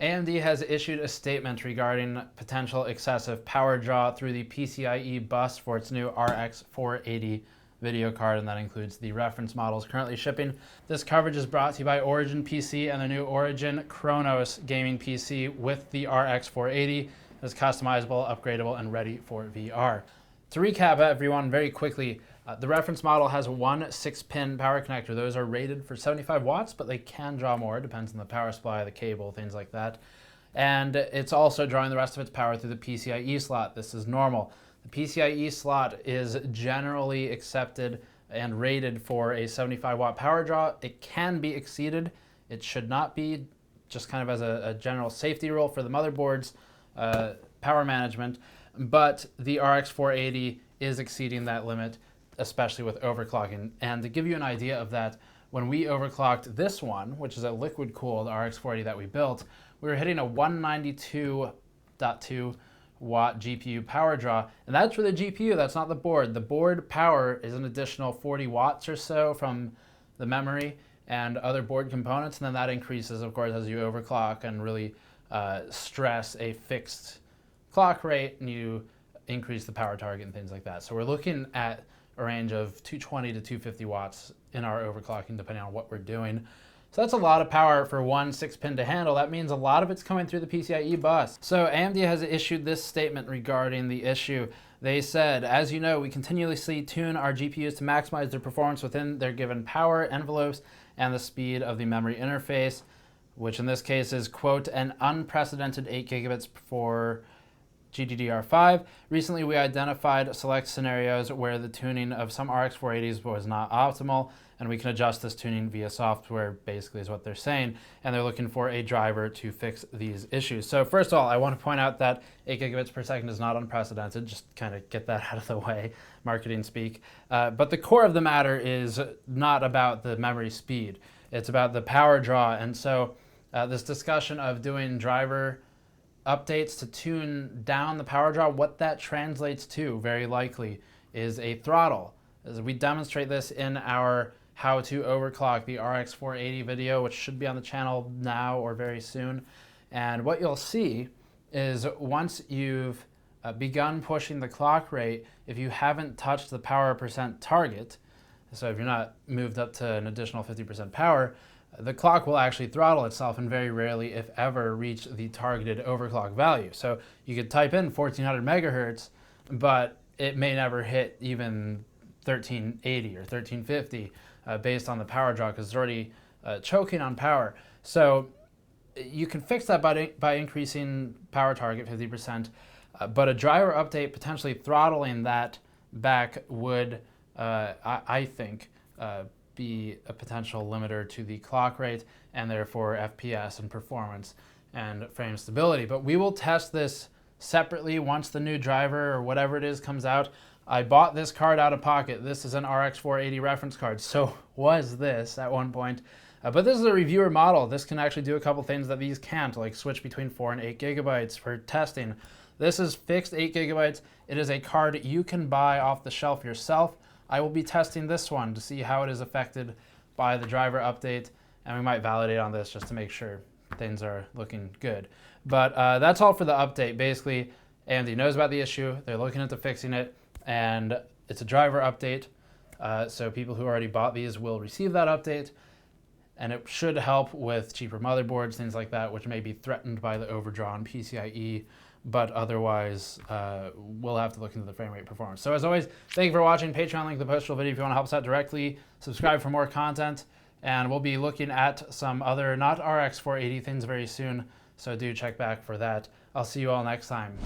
AMD has issued a statement regarding potential excessive power draw through the PCIe bus for its new RX 480 video card, and that includes the reference models currently shipping. This coverage is brought to you by Origin PC and the new Origin Chronos gaming PC with the RX 480. It's customizable, upgradable, and ready for VR. To recap everyone very quickly, the reference model has one 6-pin power connector. Those are rated for 75 watts, but they can draw more. It depends on the power supply, the cable, things like that. And it's also drawing the rest of its power through the PCIe slot. This is normal. The PCIe slot is generally accepted and rated for a 75 watt power draw. It can be exceeded. It should not be, just kind of as a general safety rule for the motherboard's power management. But the RX 480 is exceeding that limit, especially with overclocking. And to give you an idea of that, when we overclocked this one, which is a liquid-cooled RX 480 that we built, we were hitting a 192.2 watt GPU power draw, and that's for the GPU, that's not the board. The board power is an additional 40 watts or so from the memory and other board components, and then that increases, of course, as you overclock and really stress a fixed clock rate, and you increase the power target and things like that. So we're looking at a range of 220 to 250 watts in our overclocking, depending on what we're doing. So that's a lot of power for one 6-pin to handle. That means a lot of it's coming through the PCIe bus. So AMD has issued this statement regarding the issue. They said, as you know, we continuously tune our GPUs to maximize their performance within their given power envelopes and the speed of the memory interface, which in this case is, quote, an unprecedented 8 gigabits for GDDR5. Recently, we identified select scenarios where the tuning of some RX 480s was not optimal, and we can adjust this tuning via software, basically is what they're saying, and they're looking for a driver to fix these issues. So first of all, I want to point out that 8 gigabits per second is not unprecedented, just kind of get that out of the way, marketing speak. But the core of the matter is not about the memory speed, it's about the power draw. And so this discussion of doing driver updates to tune down the power draw, what that translates to very likely is a throttle. As we demonstrate this in our how to overclock the RX 480 video, which should be on the channel now or very soon. And what you'll see is once you've begun pushing the clock rate, if you haven't touched the power percent target, so if you're not moved up to an additional 50% power, the clock will actually throttle itself and very rarely, if ever, reach the targeted overclock value. So you could type in 1400 megahertz, but it may never hit even 1380 or 1350 based on the power draw, because it's already choking on power. So you can fix that by increasing power target 50%, but a driver update potentially throttling that back would, I think, be a potential limiter to the clock rate and therefore FPS and performance and frame stability. But we will test this separately once the new driver or whatever it is comes out. I bought this card out of pocket. This is an RX 480 reference card. So was this at one point. But this is a reviewer model. This can actually do a couple things that these can't, like switch between 4 and 8 gigabytes for testing. This is fixed 8 gigabytes. It is a card you can buy off the shelf yourself. I will be testing this one to see how it is affected by the driver update, and we might validate on this just to make sure things are looking good. But that's all for the update. Basically, AMD knows about the issue, they're looking into fixing it, and it's a driver update, so people who already bought these will receive that update, and it should help with cheaper motherboards, things like that, which may be threatened by the overdrawn PCIe, but otherwise we'll have to look into the frame rate performance. So as always, thank you for watching. Patreon link in the postal video if you want to help us out directly. Subscribe for more content, and we'll be looking at some other not RX 480 things very soon, so do check back for that. I'll see you all next time.